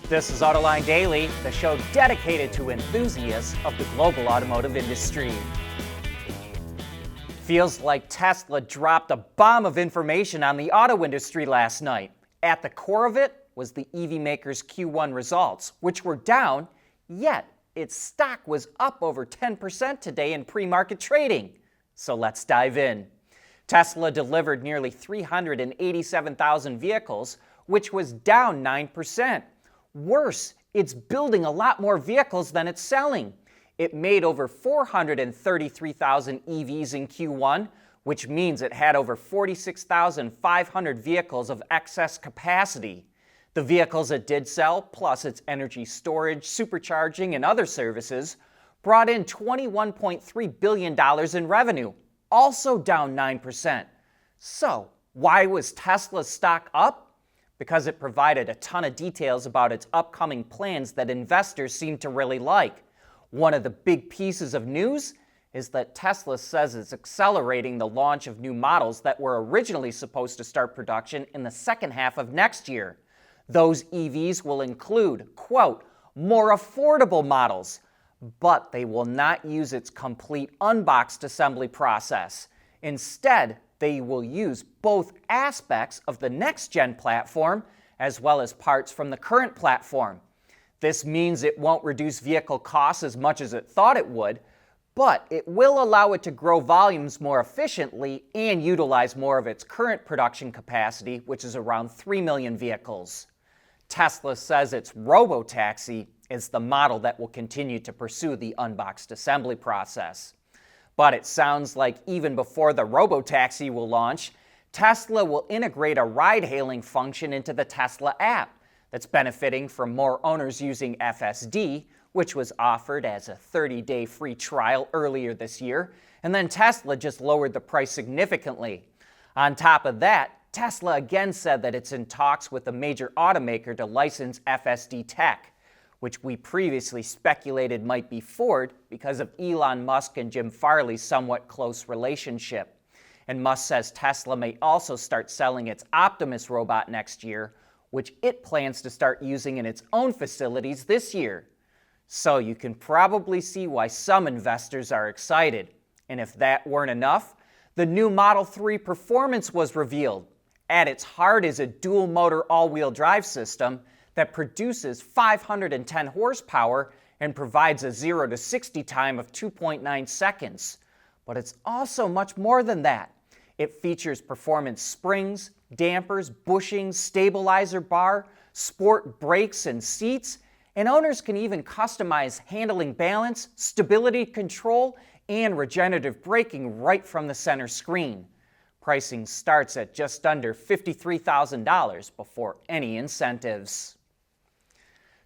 This is Autoline Daily, the show dedicated to enthusiasts of the global automotive industry. Feels like Tesla dropped a bomb of information on the auto industry last night. At the core of it was the EV maker's Q1 results, which were down, yet its stock was up over 10% today in pre-market trading. So let's dive in. Tesla delivered nearly 387,000 vehicles, which was down 9%. Worse, it's building a lot more vehicles than it's selling. It made over 433,000 EVs in Q1, which means it had over 46,500 vehicles of excess capacity. The vehicles it did sell, plus its energy storage, supercharging, and other services, brought in $21.3 billion in revenue, also down 9%. So, why was Tesla's stock up? Because it provided a ton of details about its upcoming plans that investors seem to really like. One of the big pieces of news is that Tesla says it's accelerating the launch of new models that were originally supposed to start production in the second half of next year. Those EVs will include, quote, more affordable models, but they will not use its complete unboxed assembly process. Instead, they will use both aspects of the next-gen platform as well as parts from the current platform. This means it won't reduce vehicle costs as much as it thought it would, but it will allow it to grow volumes more efficiently and utilize more of its current production capacity, which is around 3 million vehicles. Tesla says its robo-taxi is the model that will continue to pursue the unboxed assembly process. But it sounds like even before the robo-taxi will launch, Tesla will integrate a ride-hailing function into the Tesla app that's benefiting from more owners using FSD, which was offered as a 30-day free trial earlier this year, and then Tesla just lowered the price significantly. On top of that, Tesla again said that it's in talks with a major automaker to license FSD tech, which we previously speculated might be Ford because of Elon Musk and Jim Farley's somewhat close relationship. And Musk says Tesla may also start selling its Optimus robot next year, which it plans to start using in its own facilities this year. So you can probably see why some investors are excited. And if that weren't enough, the new Model 3 Performance was revealed. At its heart is a dual-motor all-wheel drive system that produces 510 horsepower and provides a 0 to 60 time of 2.9 seconds. But it's also much more than that. It features performance springs, dampers, bushings, stabilizer bar, sport brakes and seats, and owners can even customize handling balance, stability control, and regenerative braking right from the center screen. Pricing starts at just under $53,000 before any incentives.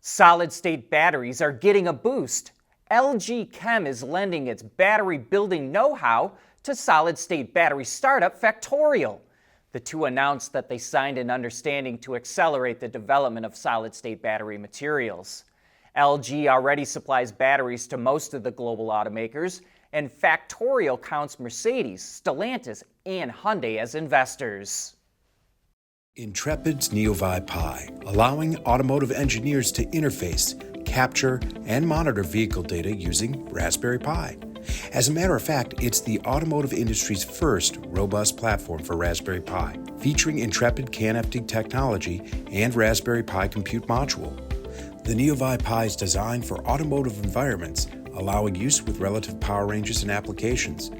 Solid-state batteries are getting a boost. LG Chem is lending its battery building know-how to solid-state battery startup Factorial. The two announced that they signed an understanding to accelerate the development of solid-state battery materials. LG already supplies batteries to most of the global automakers, and Factorial counts Mercedes, Stellantis, and Hyundai as investors. Intrepid's NeoVi Pi, allowing automotive engineers to interface, capture, and monitor vehicle data using Raspberry Pi. As a matter of fact, it's the automotive industry's first robust platform for Raspberry Pi, featuring Intrepid CAN-FD technology and Raspberry Pi Compute Module. The NeoVi Pi is designed for automotive environments, allowing use with relative power ranges and applications.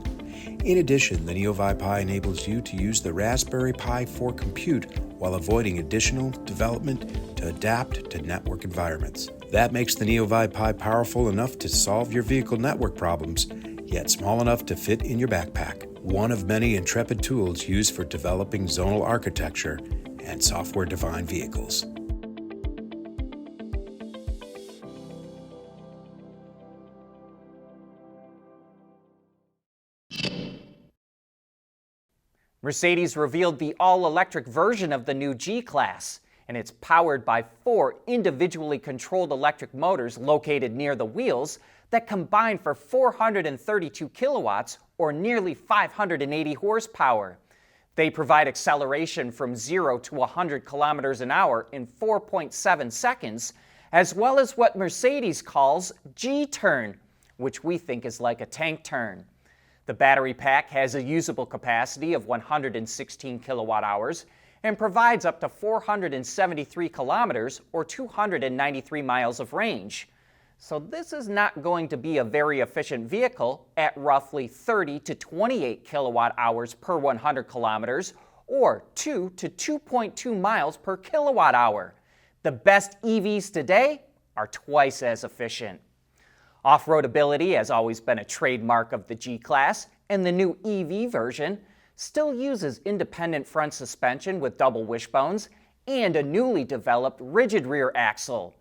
In addition, the NeoVi Pi enables you to use the Raspberry Pi for compute while avoiding additional development to adapt to network environments. That makes the NeoVi Pi powerful enough to solve your vehicle network problems, yet small enough to fit in your backpack. One of many Intrepid tools used for developing zonal architecture and software-defined vehicles. Mercedes revealed the all-electric version of the new G-Class, and it's powered by 4 individually controlled electric motors located near the wheels that combine for 432 kilowatts or nearly 580 horsepower. They provide acceleration from 0 to 100 kilometers an hour in 4.7 seconds, as well as what Mercedes calls G-turn, which we think is like a tank turn. The battery pack has a usable capacity of 116 kilowatt hours and provides up to 473 kilometers or 293 miles of range. So this is not going to be a very efficient vehicle at roughly 30 to 28 kilowatt hours per 100 kilometers or 2 to 2.2 miles per kilowatt hour. The best EVs today are twice as efficient. Off-roadability has always been a trademark of the G-Class, and the new EV version still uses independent front suspension with double wishbones and a newly developed rigid rear axle.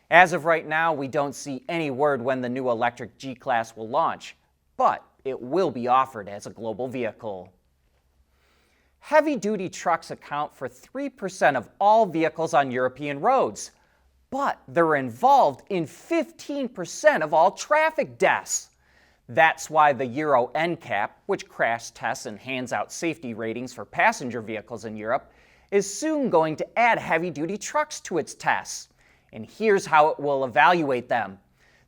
As of right now, we don't see any word when the new electric G-Class will launch, but it will be offered as a global vehicle. Heavy-duty trucks account for 3% of all vehicles on European roads, but they're involved in 15% of all traffic deaths. That's why the Euro NCAP, which crash tests and hands out safety ratings for passenger vehicles in Europe, is soon going to add heavy-duty trucks to its tests. And here's how it will evaluate them.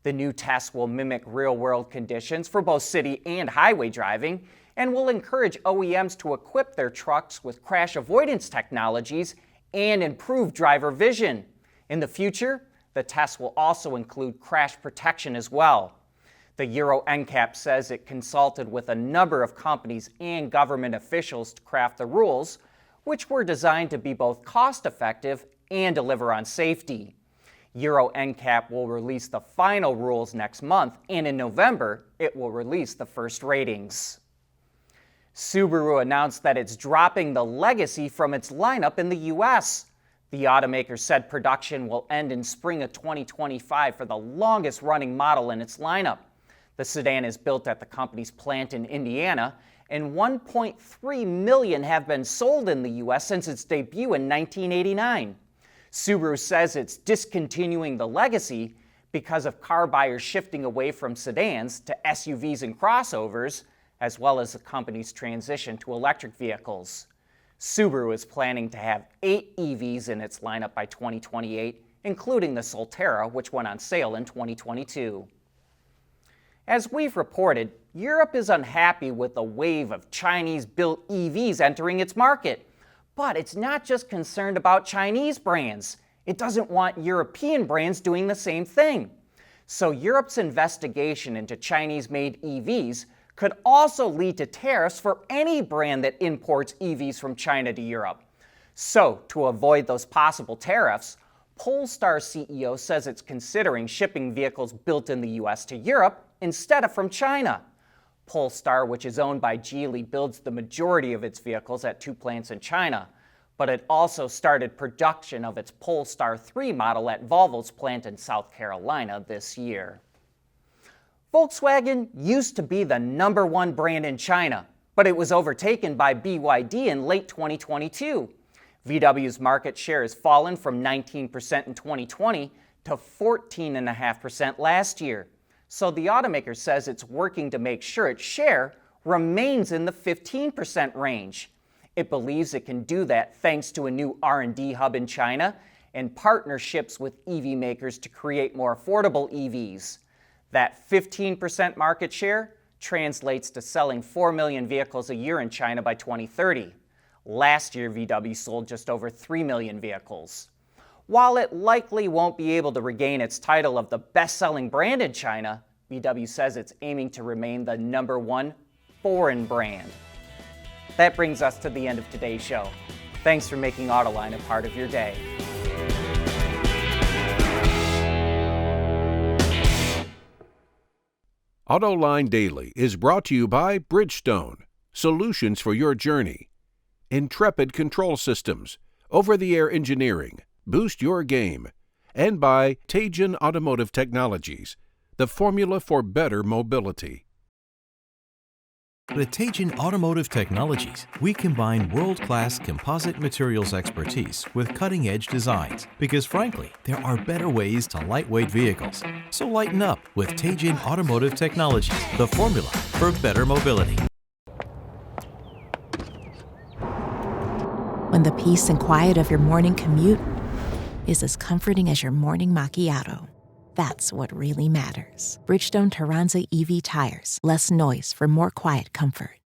The new tests will mimic real-world conditions for both city and highway driving and will encourage OEMs to equip their trucks with crash avoidance technologies and improve driver vision. In the future, the tests will also include crash protection as well. The Euro NCAP says it consulted with a number of companies and government officials to craft the rules, which were designed to be both cost-effective and deliver on safety. Euro NCAP will release the final rules next month, and in November, it will release the first ratings. Subaru announced that it's dropping the Legacy from its lineup in the U.S. The automaker said production will end in spring of 2025 for the longest-running model in its lineup. The sedan is built at the company's plant in Indiana, and 1.3 million have been sold in the U.S. since its debut in 1989. Subaru says it's discontinuing the Legacy because of car buyers shifting away from sedans to SUVs and crossovers, as well as the company's transition to electric vehicles. Subaru is planning to have 8 EVs in its lineup by 2028, including the Solterra, which went on sale in 2022. As we've reported, Europe is unhappy with the wave of Chinese-built EVs entering its market. But it's not just concerned about Chinese brands. It doesn't want European brands doing the same thing. So Europe's investigation into Chinese-made EVs could also lead to tariffs for any brand that imports EVs from China to Europe. So, to avoid those possible tariffs, Polestar CEO says it's considering shipping vehicles built in the US to Europe instead of from China. Polestar, which is owned by Geely, builds the majority of its vehicles at 2 plants in China, but it also started production of its Polestar 3 model at Volvo's plant in South Carolina this year. Volkswagen used to be the #1 brand in China, but it was overtaken by BYD in late 2022. VW's market share has fallen from 19% in 2020 to 14.5% last year. So the automaker says it's working to make sure its share remains in the 15% range. It believes it can do that thanks to a new R&D hub in China and partnerships with EV makers to create more affordable EVs. That 15% market share translates to selling 4 million vehicles a year in China by 2030. Last year, VW sold just over 3 million vehicles. While it likely won't be able to regain its title of the best-selling brand in China, VW says it's aiming to remain the #1 foreign brand. That brings us to the end of today's show. Thanks for making Autoline a part of your day. Autoline Daily is brought to you by Bridgestone, solutions for your journey. Intrepid Control Systems, over-the-air engineering, boost your game. And by Teijin Automotive Technologies, the formula for better mobility. At Teijin Automotive Technologies, we combine world-class composite materials expertise with cutting-edge designs because, frankly, there are better ways to lightweight vehicles. So lighten up with Teijin Automotive Technologies, the formula for better mobility. when the peace and quiet of your morning commute is as comforting as your morning macchiato. That's what really matters. Bridgestone Turanza EV tires. Less noise for more quiet comfort.